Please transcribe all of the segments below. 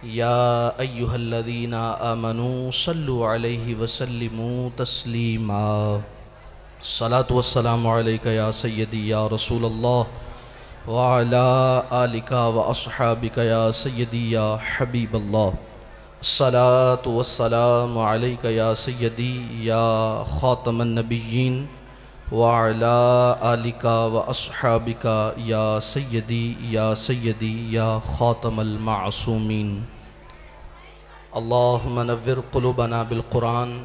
یا ایہا الذین آمنوا صلوا علیہ وسلموا تسلیما الصلاة والسلام علیکہ یا سیدی یا رسول اللہ وعلا آلکہ واصحابکہ یا سیدی یا حبیب اللہ الصلاة والسلام علیکہ یا سیدی یا خاتم النبیین وعلا آلکہ واصحابکہ یا سیدی یا خاتم المعصومین اللہم نور قلوبنا بالقرآن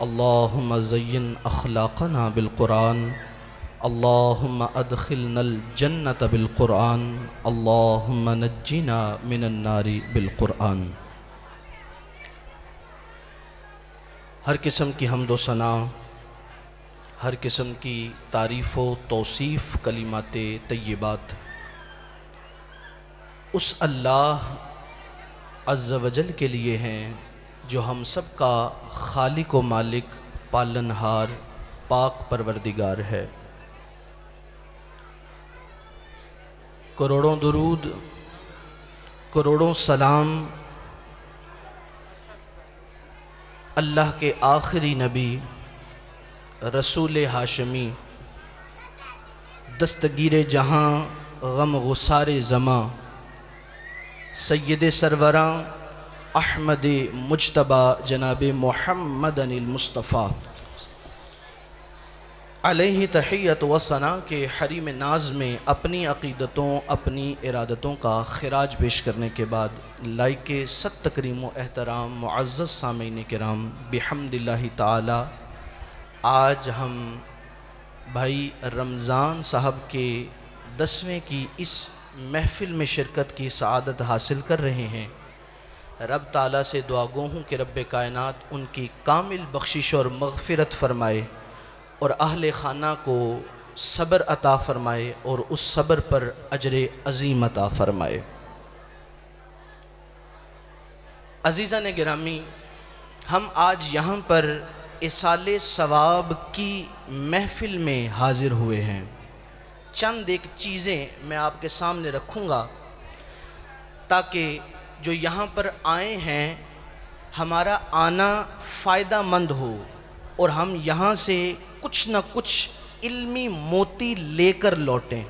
اللہم زین اخلاقنا بالقرآن اللہم ادخلنا الجنة بالقرآن اللہم نجنا من النار بالقرآن۔ ہر قسم کی حمد و ثنا، ہر قسم کی تعریف و توصیف کلمات طیبات اس اللہ عز و جل کے لیے ہیں جو ہم سب کا خالق و مالک، پالنہار، پاک پروردگار ہے۔ کروڑوں درود، کروڑوں سلام اللہ کے آخری نبی رسول ہاشمی، دستگیر جہاں غم غسار زماں، سید سروراں احمد مجتبیٰ جناب محمد المصطفیٰ علیہ تحیت و ثنا کے حریم ناز میں اپنی عقیدتوں، اپنی ارادتوں کا خراج پیش کرنے کے بعد لائق صد تکریم و احترام معزز سامعین کرام، بحمد اللہ تعالی آج ہم بھائی رمضان صاحب کے 10ویں کی اس محفل میں شرکت کی سعادت حاصل کر رہے ہیں۔ رب تعالیٰ سے دعا گو ہوں کہ رب کائنات ان کی کامل بخشش اور مغفرت فرمائے اور اہل خانہ کو صبر عطا فرمائے اور اس صبر پر اجر عظیم عطا فرمائے۔ عزیزان گرامی، ہم آج یہاں پر اِصال ثواب کی محفل میں حاضر ہوئے ہیں۔ چند ایک چیزیں میں آپ کے سامنے رکھوں گا تاکہ جو یہاں پر آئے ہیں ہمارا آنا فائدہ مند ہو اور ہم یہاں سے کچھ نہ کچھ علمی موتی لے کر لوٹیں۔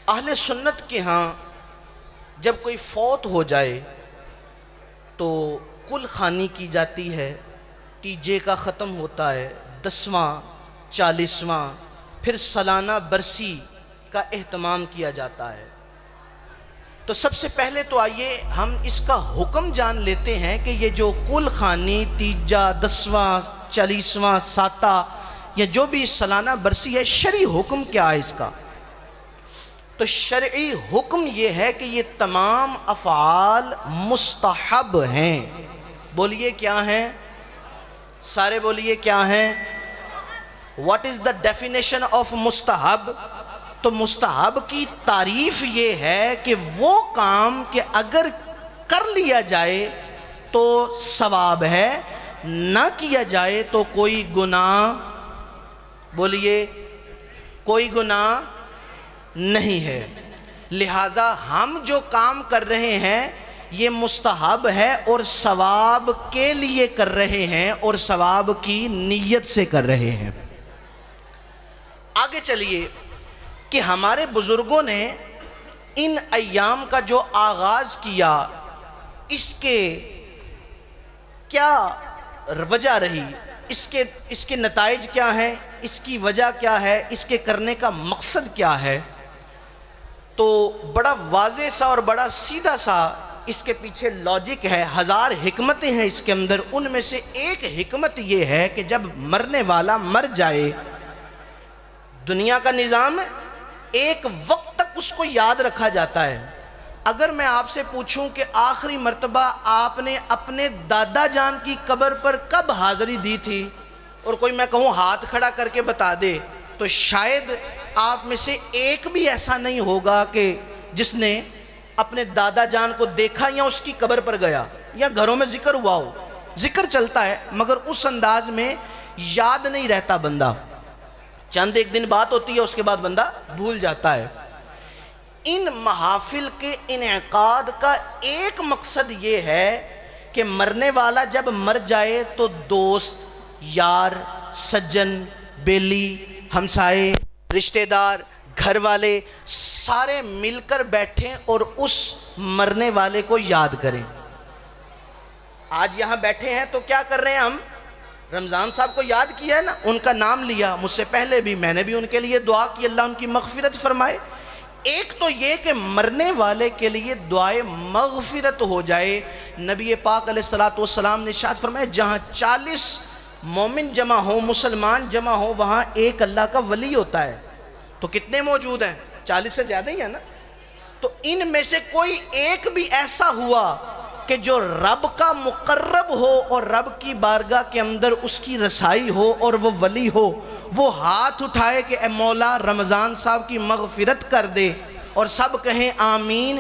اہل سنت کے ہاں جب کوئی فوت ہو جائے تو کل خوانی کی جاتی ہے، تیجے کا ختم ہوتا ہے، 10واں 40واں پھر سالانہ برسی کا اہتمام کیا جاتا ہے۔ تو سب سے پہلے تو آئیے ہم اس کا حکم جان لیتے ہیں کہ یہ جو کل خوانی، تیجا، 10واں 40واں ساتہ یا جو بھی سالانہ برسی ہے، شرعی حکم کیا ہے اس کا؟ تو شرعی حکم یہ ہے کہ یہ تمام افعال مستحب ہیں۔ بولیے کیا ہیں؟ سارے بولیے کیا ہیں؟ What is the definition of مستحب؟ تو مستحب کی تعریف یہ ہے کہ وہ کام کہ اگر کر لیا جائے تو ثواب ہے، نہ کیا جائے تو کوئی گناہ، بولیے کوئی گناہ نہیں ہے۔ لہٰذا ہم جو کام کر رہے ہیں یہ مستحب ہے اور ثواب کے لیے کر رہے ہیں اور ثواب کی نیت سے کر رہے ہیں۔ آگے چلیے کہ ہمارے بزرگوں نے ان ایام کا جو آغاز کیا، اس کے کیا وجہ رہی، اس کے نتائج کیا ہیں، اس کی وجہ کیا ہے، اس کے کرنے کا مقصد کیا ہے؟ تو بڑا واضح سا اور بڑا سیدھا سا اس کے پیچھے لاجک ہے، 1000 حکمتیں ہیں اس کے اندر۔ ان میں سے ایک حکمت یہ ہے کہ جب مرنے والا مر جائے، دنیا کا نظام ایک وقت تک اس کو یاد رکھا جاتا ہے۔ اگر میں آپ سے پوچھوں کہ آخری مرتبہ آپ نے اپنے دادا جان کی قبر پر کب حاضری دی تھی، اور کوئی میں کہوں ہاتھ کھڑا کر کے بتا دے، تو شاید آپ میں سے ایک بھی ایسا نہیں ہوگا کہ جس نے اپنے دادا جان کو دیکھا یا اس کی قبر پر گیا، یا گھروں میں ذکر ہوا ہو۔ ذکر چلتا ہے مگر اس انداز میں یاد نہیں رہتا بندہ، چند ایک دن بات ہوتی ہے اس کے بعد بندہ بھول جاتا ہے۔ ان محافل کے انعقاد کا ایک مقصد یہ ہے کہ مرنے والا جب مر جائے تو دوست، یار، سجن، بیلی، ہمسائے، رشتہ دار، گھر والے سارے مل کر بیٹھیں اور اس مرنے والے کو یاد کریں۔ آج یہاں بیٹھے ہیں تو کیا کر رہے ہیں ہم؟ رمضان صاحب کو یاد کیا ہے نا، ان کا نام لیا، مجھ سے پہلے بھی میں نے بھی ان کے لیے دعا کی، اللہ ان کی مغفرت فرمائے۔ ایک تو یہ کہ مرنے والے کے لیے دعائے مغفرت ہو جائے۔ نبی پاک علیہ السلام نے ارشاد فرمایا جہاں 40 مومن جمع ہو، مسلمان جمع ہو، وہاں ایک اللہ کا ولی ہوتا ہے۔ تو کتنے موجود ہیں؟ 40 سے زیادہ ہی ہے نا۔ تو ان میں سے کوئی ایک بھی ایسا ہوا کہ جو رب کا مقرب ہو اور رب کی بارگاہ کے اندر اس کی رسائی ہو اور وہ ولی ہو، وہ ہاتھ اٹھائے کہ اے مولا رمضان صاحب کی مغفرت کر دے، اور سب کہیں آمین۔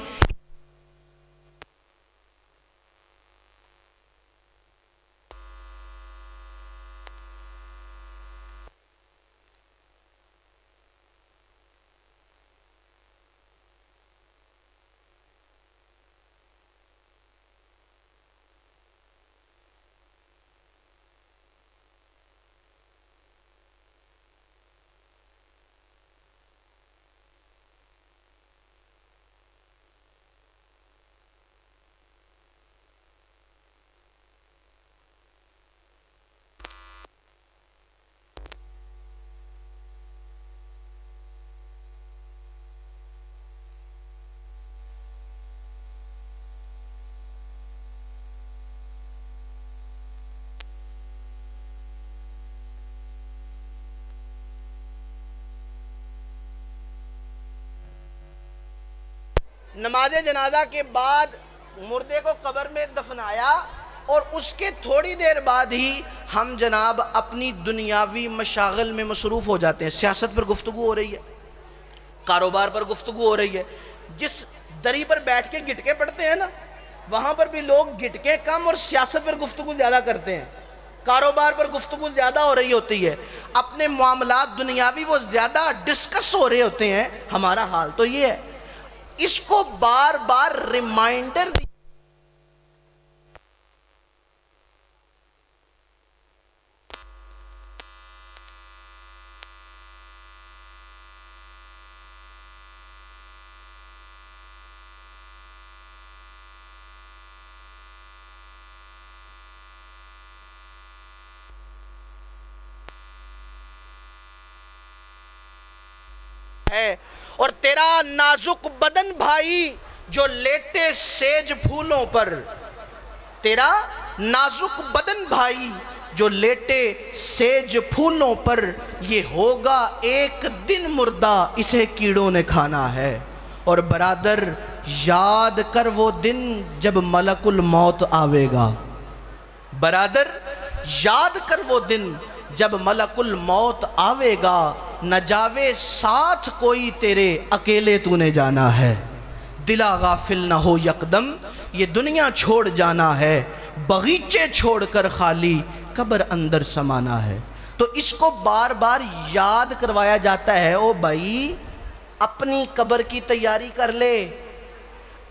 نماز جنازہ کے بعد مردے کو قبر میں دفنایا، اور اس کے تھوڑی دیر بعد ہی ہم جناب اپنی دنیاوی مشاغل میں مصروف ہو جاتے ہیں۔ سیاست پر گفتگو ہو رہی ہے، کاروبار پر گفتگو ہو رہی ہے، جس دری پر بیٹھ کے گٹکے پڑھتے ہیں نا، وہاں پر بھی لوگ گٹکے کم اور سیاست پر گفتگو زیادہ کرتے ہیں، کاروبار پر گفتگو زیادہ ہو رہی ہوتی ہے، اپنے معاملات دنیاوی وہ زیادہ ڈسکس ہو رہے ہوتے ہیں۔ ہمارا حال تو یہ ہے، اس کو بار بار ریمائنڈر ہے، اور تیرا نازک بدن بھائی جو لیٹے سیج پھولوں پر، تیرا نازک بدن بھائی جو لیٹے سیج پھولوں پر، یہ ہوگا ایک دن مردہ اسے کیڑوں نے کھانا ہے۔ اور برادر یاد کر وہ دن جب ملک الموت آوے گا، برادر یاد کر وہ دن جب ملک الموت آوے گا، نہ جاوے ساتھ کوئی تیرے، اکیلے تو نے جانا ہے۔ دلا غافل نہ ہو یکدم، یہ دنیا چھوڑ جانا ہے، بغیچے چھوڑ کر خالی قبر اندر سمانا ہے۔ تو اس کو بار بار یاد کروایا جاتا ہے، او بھائی اپنی قبر کی تیاری کر لے،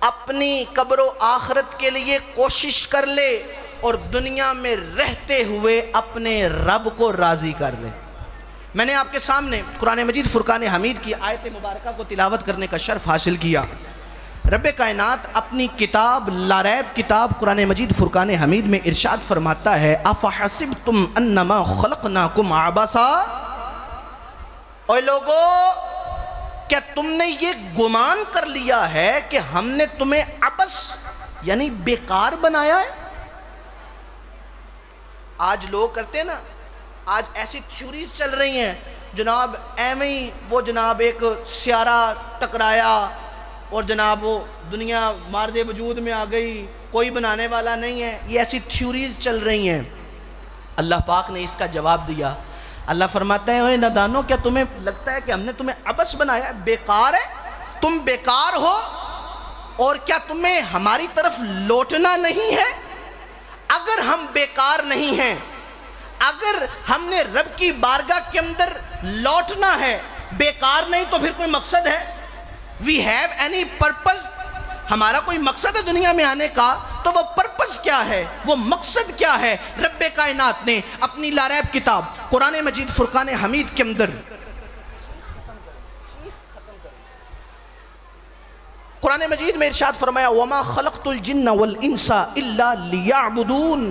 اپنی قبر و آخرت کے لیے کوشش کر لے، اور دنیا میں رہتے ہوئے اپنے رب کو راضی کر لے۔ میں نے آپ کے سامنے قرآن مجید فرقان حمید کی آیت مبارکہ کو تلاوت کرنے کا شرف حاصل کیا۔ رب کائنات اپنی کتاب لاریب کتاب قرآن مجید فرقان حمید میں ارشاد فرماتا ہے افحسبتم انما خلقناکم عبثا، اے لوگو کیا تم نے یہ گمان کر لیا ہے کہ ہم نے تمہیں عبث یعنی بیکار بنایا ہے؟ آج لوگ کرتے ہیں نا، آج ایسی تھیوریز چل رہی ہیں جناب، ایویں ہی وہ جناب ایک سیارہ ٹکرایا اور جناب وہ دنیا مارز وجود میں آ گئی، کوئی بنانے والا نہیں ہے، یہ ایسی تھیوریز چل رہی ہیں۔ اللہ پاک نے اس کا جواب دیا، اللہ فرماتا ہے اے نادانو کیا تمہیں لگتا ہے کہ ہم نے تمہیں عبث بنایا ہے، بیکار ہے، تم بیکار ہو، اور کیا تمہیں ہماری طرف لوٹنا نہیں ہے؟ اگر ہم بیکار نہیں ہیں، اگر ہم نے رب کی بارگاہ کے اندر لوٹنا ہے، بیکار نہیں تو پھر کوئی مقصد ہے؟ وی ہیو اینی پرپز، ہمارا کوئی مقصد ہے دنیا میں آنے کا، تو وہ پرپز کیا ہے، وہ مقصد کیا ہے؟ رب کائنات نے اپنی لاریب کتاب قرآن مجید فرقان حمید کے اندر قرآن مجید میں ارشاد فرمایا وَمَا خَلَقْتُ الْجِنَّ وَالْإِنسَ إِلَّا لِيَعْبُدُونَ،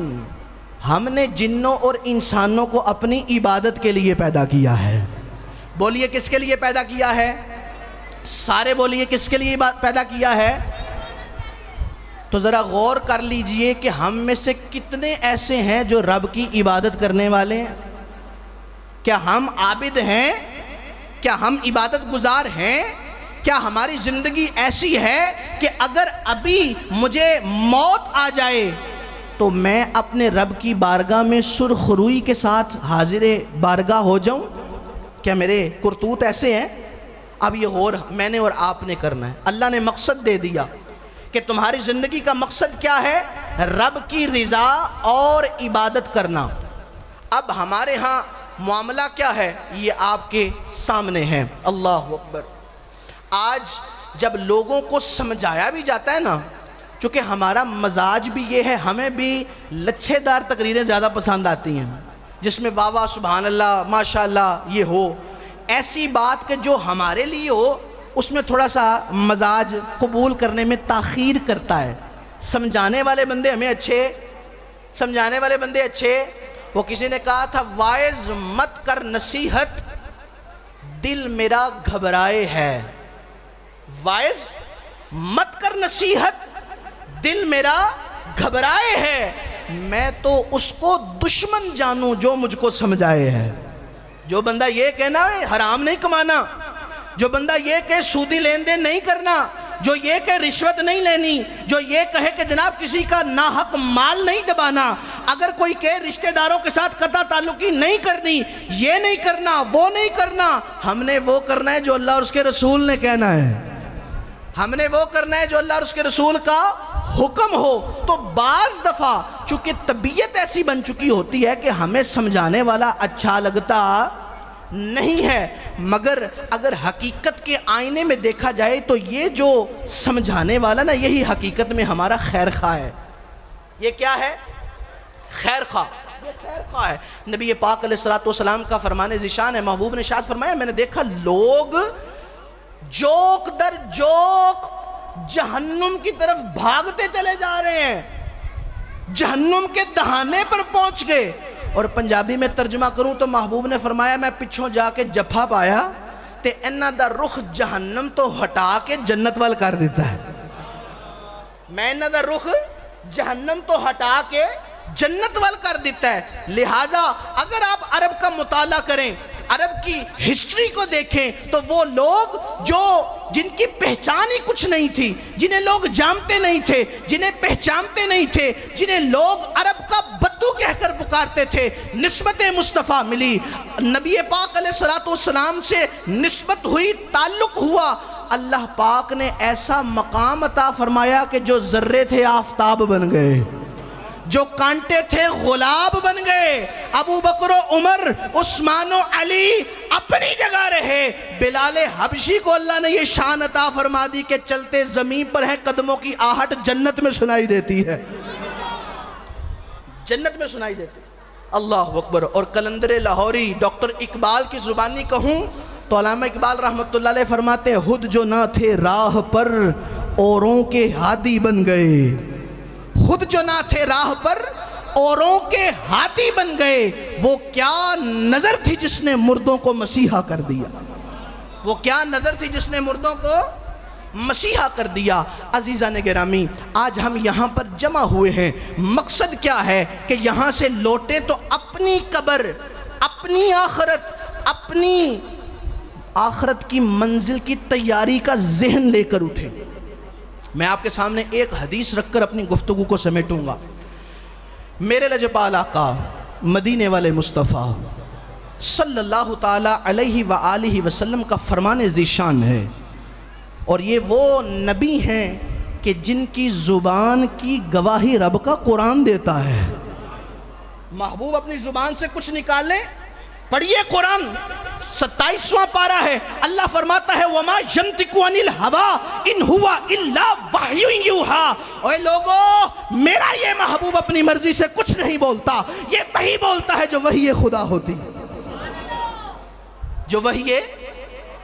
ہم نے جنوں اور انسانوں کو اپنی عبادت کے لیے پیدا کیا ہے۔ بولیے کس کے لیے پیدا کیا ہے؟ سارے بولیے کس کے لیے پیدا کیا ہے؟ تو ذرا غور کر لیجئے کہ ہم میں سے کتنے ایسے ہیں جو رب کی عبادت کرنے والے ہیں؟ کیا ہم عابد ہیں؟ کیا ہم عبادت گزار ہیں؟ کیا ہماری زندگی ایسی ہے کہ اگر ابھی مجھے موت آ جائے تو میں اپنے رب کی بارگاہ میں سرخ روئی کے ساتھ حاضر بارگاہ ہو جاؤں؟ کیا میرے کرتوت ایسے ہیں؟ اب یہ غور میں نے اور آپ نے کرنا ہے۔ اللہ نے مقصد دے دیا کہ تمہاری زندگی کا مقصد کیا ہے؟ رب کی رضا اور عبادت کرنا۔ اب ہمارے ہاں معاملہ کیا ہے یہ آپ کے سامنے ہے۔ اللہ اکبر۔ آج جب لوگوں کو سمجھایا بھی جاتا ہے نا، چونکہ ہمارا مزاج بھی یہ ہے، ہمیں بھی لچھے دار تقریریں زیادہ پسند آتی ہیں جس میں واہ واہ سبحان اللہ ماشاءاللہ یہ ہو، ایسی بات کہ جو ہمارے لیے ہو اس میں تھوڑا سا مزاج قبول کرنے میں تاخیر کرتا ہے۔ سمجھانے والے بندے ہمیں اچھے، سمجھانے والے بندے اچھے۔ وہ کسی نے کہا تھا وائز مت کر نصیحت دل میرا گھبرائے ہے، وائز مت کر نصیحت دل میرا گھبرائے ہے، میں تو اس کو دشمن جانوں جو مجھ کو سمجھائے ہے۔ جو بندہ یہ کہنا ہے حرام نہیں کمانا، جو بندہ یہ کہ سودی لین دین نہیں کرنا، جو یہ کہ رشوت نہیں لینی، جو یہ کہے کہ جناب کسی کا ناحق مال نہیں دبانا، اگر کوئی کہے رشتہ داروں کے ساتھ قطع تعلقی نہیں کرنی، یہ نہیں کرنا، وہ نہیں کرنا، ہم نے وہ کرنا ہے جو اللہ اور اس کے رسول نے کہنا ہے، ہم نے وہ کرنا ہے جو اللہ اور اس کے رسول کا حکم ہو۔ تو بعض دفعہ چونکہ طبیعت ایسی بن چکی ہوتی ہے کہ ہمیں سمجھانے والا اچھا لگتا نہیں ہے، مگر اگر حقیقت کے آئینے میں دیکھا جائے تو یہ جو سمجھانے والا نا یہی حقیقت میں ہمارا خیر خواہ ہے۔ یہ کیا ہے؟ خیر خواہ، یہ خیر خواہ ہے۔ نبی پاک علیہ السلام کا فرمان ذیشان ہے، محبوب نے ارشاد فرمایا میں نے دیکھا لوگ جوک در جوک جہنم کی طرف بھاگتے چلے جا رہے ہیں، جہنم کے دہانے پر پہنچ گئے۔ اور پنجابی میں ترجمہ کروں تو محبوب نے فرمایا میں پچھوں جا کے جفا پایا تے انہاں دا رخ جہنم تو ہٹا کے جنت وال کر دیتا ہے، میں انہاں دا رخ جہنم تو ہٹا کے جنت وال کر دیتا ہے۔ لہٰذا اگر آپ عرب کا مطالعہ کریں، عرب کی ہسٹری کو دیکھیں تو وہ لوگ جو جن کی پہچان ہی کچھ نہیں تھی، جنہیں لوگ جانتے نہیں تھے، جنہیں پہچانتے نہیں تھے، جنہیں لوگ عرب کا بدو کہہ کر پکارتے تھے، نسبت مصطفیٰ ملی، نبی پاک علیہ السلام سے نسبت ہوئی، تعلق ہوا، اللہ پاک نے ایسا مقام عطا فرمایا کہ جو ذرے تھے آفتاب بن گئے، جو کانٹے تھے غلاب بن گئے، ابو بکر و عمر عثمان و علی اپنی جگہ رہے، بلال حبشی کو اللہ نے یہ شان عطا فرما دی کہ چلتے زمین پر ہیں قدموں کی آہٹ جنت میں سنائی دیتی ہے، جنت میں سنائی دیتی ہے۔ اللہ اکبر۔ اور قلندر لاہوری ڈاکٹر اقبال کی زبانی کہوں تو علامہ اقبال رحمۃ اللہ علیہ فرماتے ہیں خود جو نہ تھے راہ پر اوروں کے ہادی بن گئے، خود جو نہ تھے راہ پر اوروں کے ہاتھی بن گئے، وہ کیا نظر تھی جس نے مردوں کو مسیحا کر دیا، وہ کیا نظر تھی جس نے مردوں کو مسیحا کر دیا۔ عزیزان گرامی آج ہم یہاں پر جمع ہوئے ہیں، مقصد کیا ہے کہ یہاں سے لوٹیں تو اپنی قبر، اپنی آخرت کی منزل کی تیاری کا ذہن لے کر اٹھیں۔ میں آپ کے سامنے ایک حدیث رکھ کر اپنی گفتگو کو سمیٹوں گا۔ میرے لجپال آقا مدینے والے مصطفیٰ صلی اللہ تعالیٰ علیہ وآلہ وسلم کا فرمان ذیشان ہے، اور یہ وہ نبی ہیں کہ جن کی زبان کی گواہی رب کا قرآن دیتا ہے۔ محبوب اپنی زبان سے کچھ نکالیں، پڑھیے قرآن، 27واں پارہ ہے، اللہ فرماتا ہے وَمَا يَنْطِقُ عَنِ الْهَوَىٰ إِنْ هُوَ إِلَّا وَحْيٌ يُوحَىٰ۔ اے لوگو، میرا یہ محبوب اپنی مرضی سے کچھ نہیں بولتا، یہ وحی بولتا ہے جو وحی خدا ہوتی، جو وحی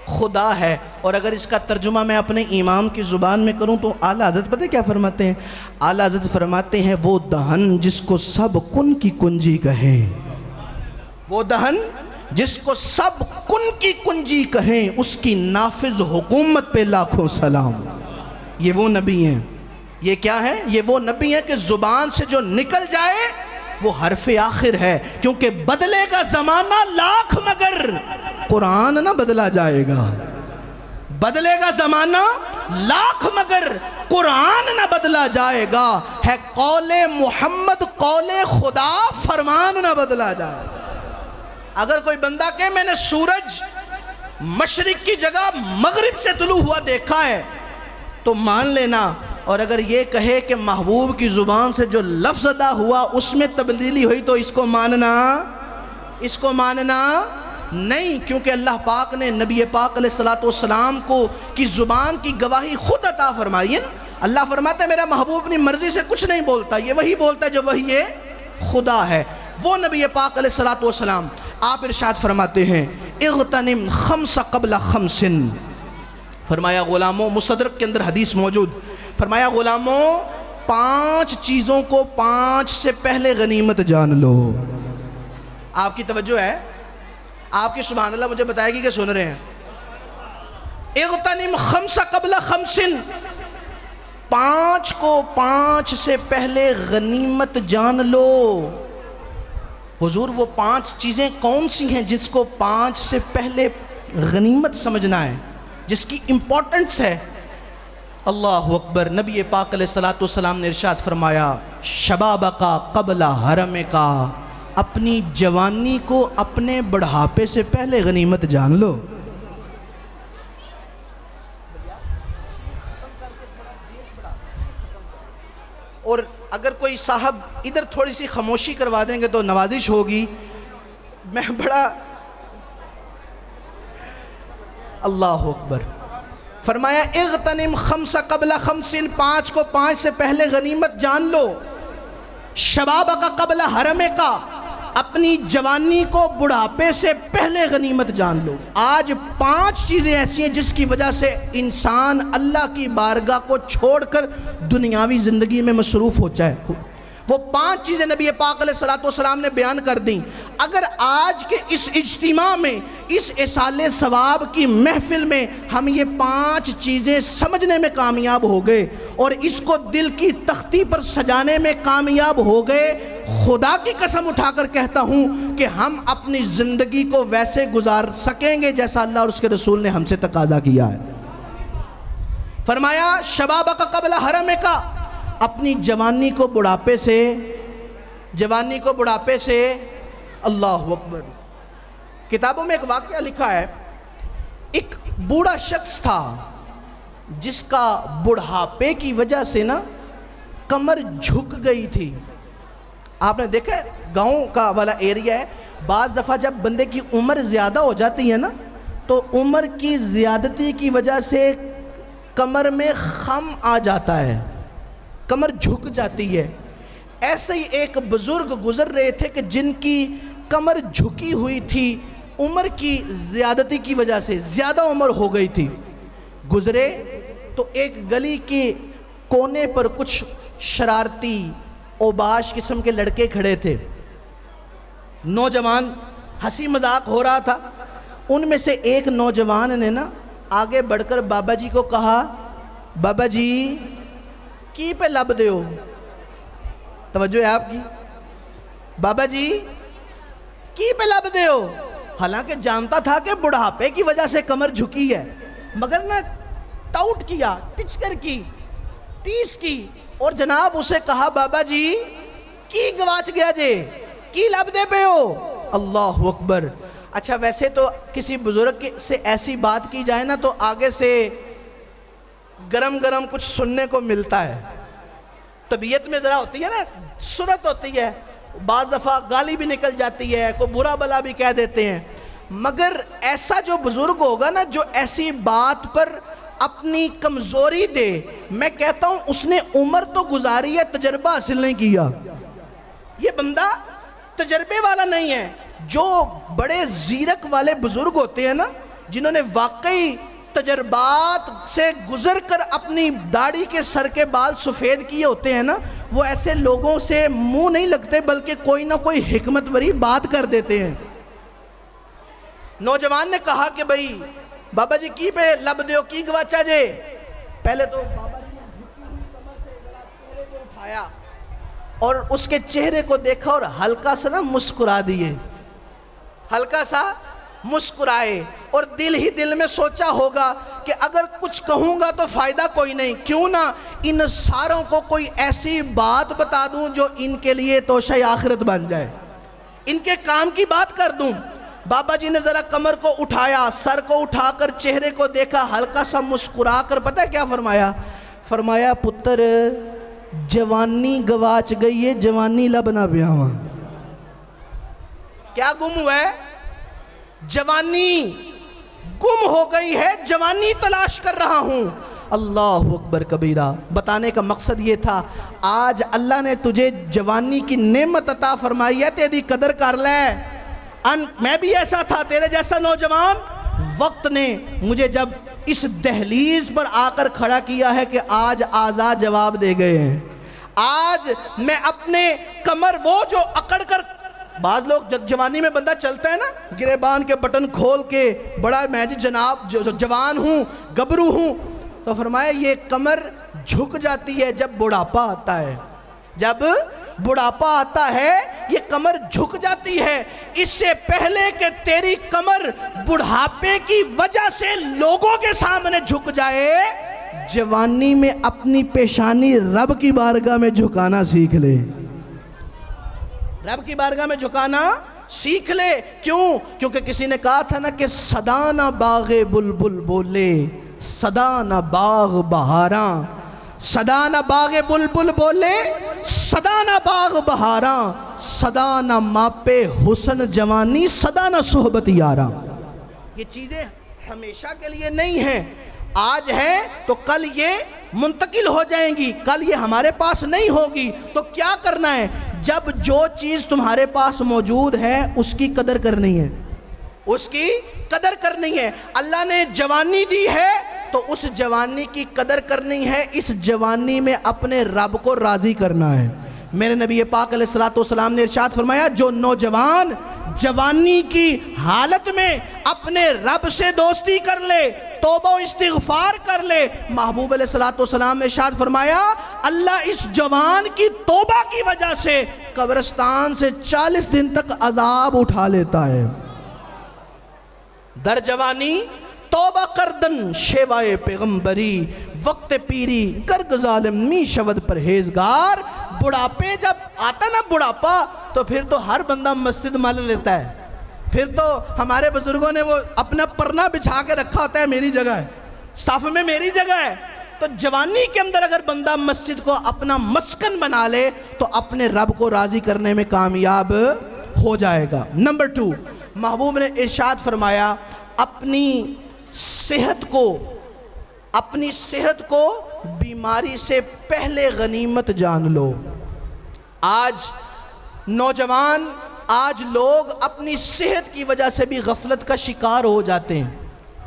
خدا ہے۔ اور اگر اس کا ترجمہ میں اپنے امام کی زبان میں کروں تو اعلیٰ حضرت پتہ کیا فرماتے ہیں؟ اعلیٰ حضرت فرماتے ہیں وہ دہن جس کو سب کن کی کنجی کہیں، وہ دہن جس کو سب کن کی کنجی کہیں، اس کی نافذ حکومت پہ لاکھوں سلام۔ یہ وہ نبی ہیں، یہ کیا ہے؟ یہ وہ نبی ہیں کہ زبان سے جو نکل جائے وہ حرف آخر ہے، کیونکہ بدلے گا زمانہ لاکھ مگر قرآن نہ بدلا جائے گا، بدلے گا زمانہ لاکھ مگر قرآن نہ بدلا جائے گا، ہے قول محمد قول خدا فرمان نہ بدلا جائے گا۔ اگر کوئی بندہ کہے میں نے سورج مشرق کی جگہ مغرب سے طلوع ہوا دیکھا ہے تو مان لینا، اور اگر یہ کہے کہ محبوب کی زبان سے جو لفظ ادا ہوا اس میں تبدیلی ہوئی تو اس کو ماننا نہیں، کیونکہ اللہ پاک نے نبی پاک علیہ السلام کو کی زبان کی گواہی خود عطا فرمائی ہے۔ اللہ فرماتا ہے میرا محبوب اپنی مرضی سے کچھ نہیں بولتا، یہ وہی بولتا ہے جو وہی خدا ہے، وہ نبی پاک علیہ السلام۔ آپ ارشاد فرماتے ہیں اغتنم خمس قبل خمس، فرمایا غلاموں، مستدرک کے اندر حدیث موجود، فرمایا غلاموں 5 چیزوں کو 5 سے پہلے غنیمت جان لو۔ آپ کی توجہ ہے؟ آپ کی سبحان اللہ مجھے بتائے گی کہ سن رہے ہیں؟ اغتنم خمس قبل خمس، 5 کو 5 سے پہلے غنیمت جان لو۔ حضور وہ 5 چیزیں کون سی ہیں جس کو 5 سے پہلے غنیمت سمجھنا ہے، جس کی امپورٹنس ہے؟ اللہ اکبر۔ نبی پاک علیہ السلام نے ارشاد فرمایا شبابکا قبل حرمکا، اپنی جوانی کو اپنے بڑھاپے سے پہلے غنیمت جان لو۔ اور اگر کوئی صاحب ادھر تھوڑی سی خاموشی کروا دیں گے تو نوازش ہوگی، میں بڑا اللہ اکبر۔ فرمایا اغتنم خمس قبل خمس، 5 کو 5 سے پہلے غنیمت جان لو۔ شبابک قبل حرمک، اپنی جوانی کو بڑھاپے سے پہلے غنیمت جان لو۔ آج 5 چیزیں ایسی ہیں جس کی وجہ سے انسان اللہ کی بارگاہ کو چھوڑ کر دنیاوی زندگی میں مصروف ہو جائے۔ وہ 5 چیزیں نبی پاک علیہ السلام نے بیان کر دیں۔ اگر آج کے اس اجتماع میں، اس اصال ثواب کی محفل میں ہم یہ 5 چیزیں سمجھنے میں کامیاب ہو گئے اور اس کو دل کی تختی پر سجانے میں کامیاب ہو گئے، خدا کی قسم اٹھا کر کہتا ہوں کہ ہم اپنی زندگی کو ویسے گزار سکیں گے جیسا اللہ اور اس کے رسول نے ہم سے تقاضا کیا ہے۔ فرمایا شبابک قبل حرمک، اپنی جوانی کو بڑھاپے سے اللہ اکبر۔ کتابوں میں ایک واقعہ لکھا ہے، ایک بوڑھا شخص تھا جس کا بڑھاپے کی وجہ سے نا کمر جھک گئی تھی۔ آپ نے دیکھا ہے گاؤں کا والا ایریا ہے، بعض دفعہ جب بندے کی عمر زیادہ ہو جاتی ہے نا تو عمر کی زیادتی کی وجہ سے کمر میں خم آ جاتا ہے، کمر جھک جاتی ہے۔ ایسے ہی ایک بزرگ گزر رہے تھے کہ جن کی کمر جھکی ہوئی تھی، عمر کی زیادتی کی وجہ سے زیادہ عمر ہو گئی تھی۔ گزرے تو ایک گلی کے کونے پر کچھ شرارتی اوباش قسم کے لڑکے کھڑے تھے، نوجوان، ہنسی مذاق ہو رہا تھا۔ ان میں سے ایک نوجوان نے نا آگے بڑھ کر بابا جی کو کہا، بابا جی کی پہ لب دیو؟ توجہ ہے آپ کی؟ بابا جی کی پہ لب دیو؟ حالانکہ جانتا تھا کہ بڑھاپے کی وجہ سے کمر جھکی ہے، مگر نہ ٹاؤٹ کیا، ٹچکر کی، تیس کی، اور جناب اسے کہا بابا جی کی گواچ گیا جے، کی لب دے پہ ہو؟ اللہ اکبر۔ اچھا ویسے تو کسی بزرگ سے ایسی بات کی جائے نا تو آگے سے گرم گرم کچھ سننے کو ملتا ہے، طبیعت میں ذرا ہوتی ہے نا، صورت ہوتی ہے، بعض دفعہ گالی بھی نکل جاتی ہے، کوئی برا بلا بھی کہہ دیتے ہیں، مگر ایسا جو بزرگ ہوگا نا جو ایسی بات پر اپنی کمزوری دے، میں کہتا ہوں اس نے عمر تو گزاری ہے، تجربہ حاصل نہیں کیا. یہ بندہ تجربے والا نہیں ہے. جو بڑے زیرک والے بزرگ ہوتے ہیں نا، جنہوں نے واقعی تجربات سے گزر کر اپنی داڑھی کے سر کے بال سفید کیے ہوتے ہیں نا، وہ ایسے لوگوں سے منہ نہیں لگتے بلکہ کوئی نہ کوئی حکمت بری بات کر دیتے ہیں. نوجوان نے کہا کہ بھئی بابا جی کی پہ لب دیو کی گواچا جے. پہلے تو بابا جی نے جھکی ہوئی کمر سے ذرا چہرے کو اٹھایا اور اس کے چہرے کو دیکھا اور ہلکا سا نا مسکرا دیے، ہلکا سا مسکرائے. اور دل ہی دل میں سوچا ہوگا کہ اگر کچھ کہوں گا تو فائدہ کوئی نہیں، کیوں نہ ان ساروں کو کوئی ایسی بات بتا دوں جو ان کے لیے توشہ آخرت بن جائے، ان کے کام کی بات کر دوں. بابا جی نے ذرا کمر کو اٹھایا، سر کو اٹھا کر چہرے کو دیکھا، ہلکا سا مسکرا کر پتہ ہے کیا فرمایا؟ فرمایا پتر جوانی گواچ گئی ہے، جوانی لب نہ بیاواں. کیا گم ہوا ہے؟ جوانی گم ہو گئی ہے، جوانی تلاش کر رہا ہوں. اللہ اکبر کبیرہ. بتانے کا مقصد یہ تھا آج اللہ نے تجھے جوانی کی نعمت عطا فرمائی ہے، تیری قدر کر لے. میں بھی ایسا تھا، تیرے جیسا نوجوان. وقت نے مجھے جب اس دہلیز پر آ کر کھڑا کیا ہے کہ آج آزاد جواب دے گئے ہیں. آج میں اپنے کمر وہ جو اکڑ کر، بعض لوگ جوانی میں بندہ چلتا ہے نا گریبان کے بٹن کھول کے، بڑا میں جناب جوان ہوں، گبرو ہوں، تو فرمایا یہ کمر جھک جاتی ہے جب بڑھاپا آتا ہے. جب بڑھاپا آتا ہے یہ کمر جھک جاتی ہے. اس سے پہلے کہ تیری کمر بڑھاپے کی وجہ سے لوگوں کے سامنے جھک جائے، جوانی میں اپنی پیشانی رب کی بارگاہ میں جھکانا سیکھ لے. رب کی بارگاہ میں جھکانا سیکھ لے. کیوں؟ کیونکہ کسی نے کہا تھا نا کہ صدا نہ باغ بلبل بولے، صدا نہ باغ بہاراں. صدا نہ باغ بلبل بولے، صدا نہ باغ بہاراں. صدا نہ ماپے حسن جوانی، صدا نہ صحبت یاراں. یہ چیزیں ہمیشہ کے لیے نہیں ہیں. آج ہے تو کل یہ منتقل ہو جائیں گی، کل یہ ہمارے پاس نہیں ہوگی. تو کیا کرنا ہے؟ جب جو چیز تمہارے پاس موجود ہے اس کی قدر کرنی ہے، اس کی قدر کرنی ہے. اللہ نے جوانی دی ہے تو اس جوانی کی قدر کرنی ہے. اس جوانی میں اپنے رب کو راضی کرنا ہے. میرے نبی پاک علیہ السلام نے ارشاد فرمایا جو نوجوان جوانی کی حالت میں اپنے رب سے دوستی کر لے، توبہ و استغفار کر لے، محبوب علیہ السلام نے ارشاد فرمایا اللہ اس جوان کی توبہ کی وجہ سے قبرستان سے 40 دن تک عذاب اٹھا لیتا ہے. در جوانی توبہ کردن شیوائے پیغمبری، وقت پیری گرگ ظالم می شود پرہیزگار. بڑھاپے جب آتا نا بڑھاپا تو پھر تو ہر بندہ مسجد مال لیتا ہے. پھر تو ہمارے بزرگوں نے وہ اپنا پرنا بچھا کے رکھا ہوتا ہے، میری جگہ ہے، صف میں میری جگہ ہے. تو جوانی کے اندر اگر بندہ مسجد کو اپنا مسکن بنا لے تو اپنے رب کو راضی کرنے میں کامیاب ہو جائے گا. نمبر 2، محبوب نے ارشاد فرمایا اپنی صحت کو بیماری سے پہلے غنیمت جان لو. آج نوجوان، آج لوگ اپنی صحت کی وجہ سے بھی غفلت کا شکار ہو جاتے ہیں.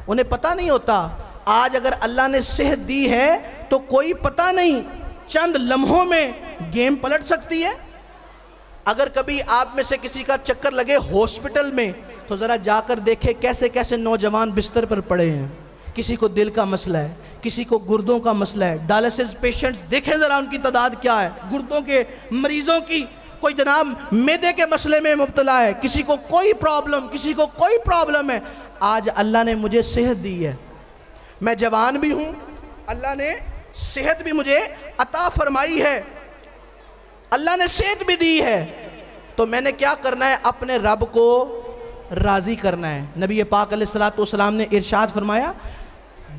انہیں پتہ نہیں ہوتا آج اگر اللہ نے صحت دی ہے تو کوئی پتہ نہیں چند لمحوں میں گیم پلٹ سکتی ہے. اگر کبھی آپ میں سے کسی کا چکر لگے ہاسپٹل میں تو ذرا جا کر دیکھے کیسے کیسے نوجوان بستر پر پڑے ہیں. کسی کو دل کا مسئلہ ہے، کسی کو گردوں کا مسئلہ ہے. ڈائلسس پیشنٹس دیکھیں ذرا ان کی تعداد کیا ہے. گردوں کے مریضوں کی، کوئی جناب معدے کے مسئلے میں مبتلا ہے، کسی کو کوئی پرابلم ہے. آج اللہ نے مجھے صحت دی ہے، میں جوان بھی ہوں، اللہ نے صحت بھی مجھے عطا فرمائی ہے، اللہ نے صحت بھی دی ہے. تو میں نے کیا کرنا ہے؟ اپنے رب کو راضی کرنا ہے. نبی پاک علیہ السلام نے ارشاد فرمایا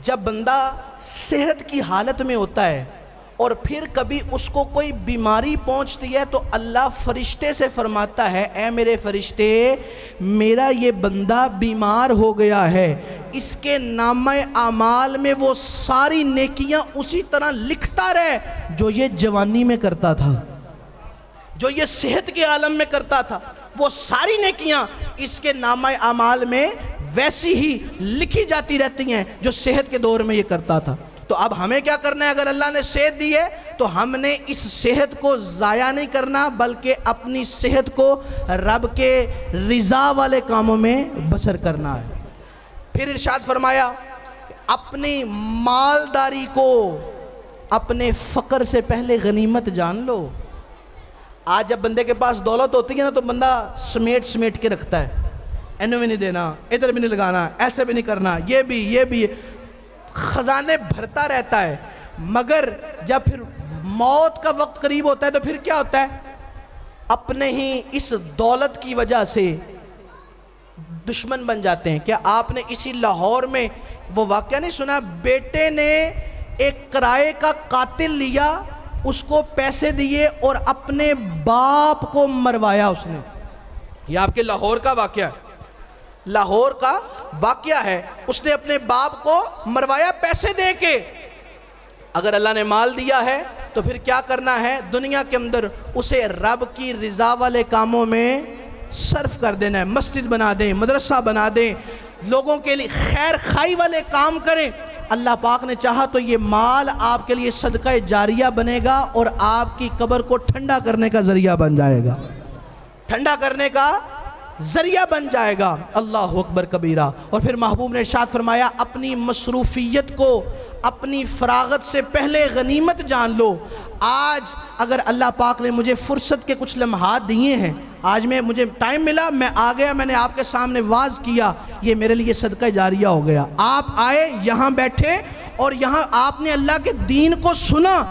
جب بندہ صحت کی حالت میں ہوتا ہے اور پھر کبھی اس کو کوئی بیماری پہنچتی ہے تو اللہ فرشتے سے فرماتا ہے اے میرے فرشتے میرا یہ بندہ بیمار ہو گیا ہے، اس کے نامہ اعمال میں وہ ساری نیکیاں اسی طرح لکھتا رہے جو یہ جوانی میں کرتا تھا، جو یہ صحت کے عالم میں کرتا تھا، وہ ساری نیکیاں اس کے نامہ اعمال میں ویسی ہی لکھی جاتی رہتی ہیں جو صحت کے دور میں یہ کرتا تھا۔ تو اب ہمیں کیا کرنا ہے؟ اگر اللہ نے صحت دی ہے تو ہم نے اس صحت کو ضائع نہیں کرنا، بلکہ اپنی صحت کو رب کے رضا والے کاموں میں بسر کرنا ہے۔ پھر ارشاد فرمایا اپنی مالداری کو اپنے فقر سے پہلے غنیمت جان لو۔ آج جب بندے کے پاس دولت ہوتی ہے نا تو بندہ سمیٹ کے رکھتا ہے، اینو بھی نہیں دینا، ادھر بھی نہیں لگانا، ایسے بھی نہیں کرنا، یہ بھی خزانے بھرتا رہتا ہے۔ مگر جب پھر موت کا وقت قریب ہوتا ہے تو پھر کیا ہوتا ہے؟ اپنے ہی اس دولت کی وجہ سے دشمن بن جاتے ہیں۔ کیا آپ نے اسی لاہور میں وہ واقعہ نہیں سنا؟ بیٹے نے ایک کرائے کا قاتل لیا، اس کو پیسے دیے اور اپنے باپ کو مروایا اس نے۔ یہ آپ کے لاہور کا واقعہ ہے، لاہور کا واقعہ ہے، اس نے اپنے باپ کو مروایا پیسے دے کے۔ اگر اللہ نے مال دیا ہے تو پھر کیا کرنا ہے؟ دنیا کے اندر اسے رب کی رضا والے کاموں میں صرف کر دینا ہے۔ مسجد بنا دیں، مدرسہ بنا دیں، لوگوں کے لیے خیر خائی والے کام کریں۔ اللہ پاک نے چاہا تو یہ مال آپ کے لیے صدقہ جاریہ بنے گا اور آپ کی قبر کو ٹھنڈا کرنے کا ذریعہ بن جائے گا، ٹھنڈا کرنے کا ذریعہ بن جائے گا۔ اللہ اکبر کبیرہ۔ اور پھر محبوب نے ارشاد فرمایا اپنی مصروفیت کو اپنی فراغت سے پہلے غنیمت جان لو۔ آج اگر اللہ پاک نے مجھے فرصت کے کچھ لمحات دیے ہیں، آج مجھے ٹائم ملا، میں آ گیا، میں نے آپ کے سامنے واز کیا، یہ میرے لیے صدقہ جاریہ ہو گیا۔ آپ آئے، یہاں بیٹھے اور یہاں آپ نے اللہ کے دین کو سنا،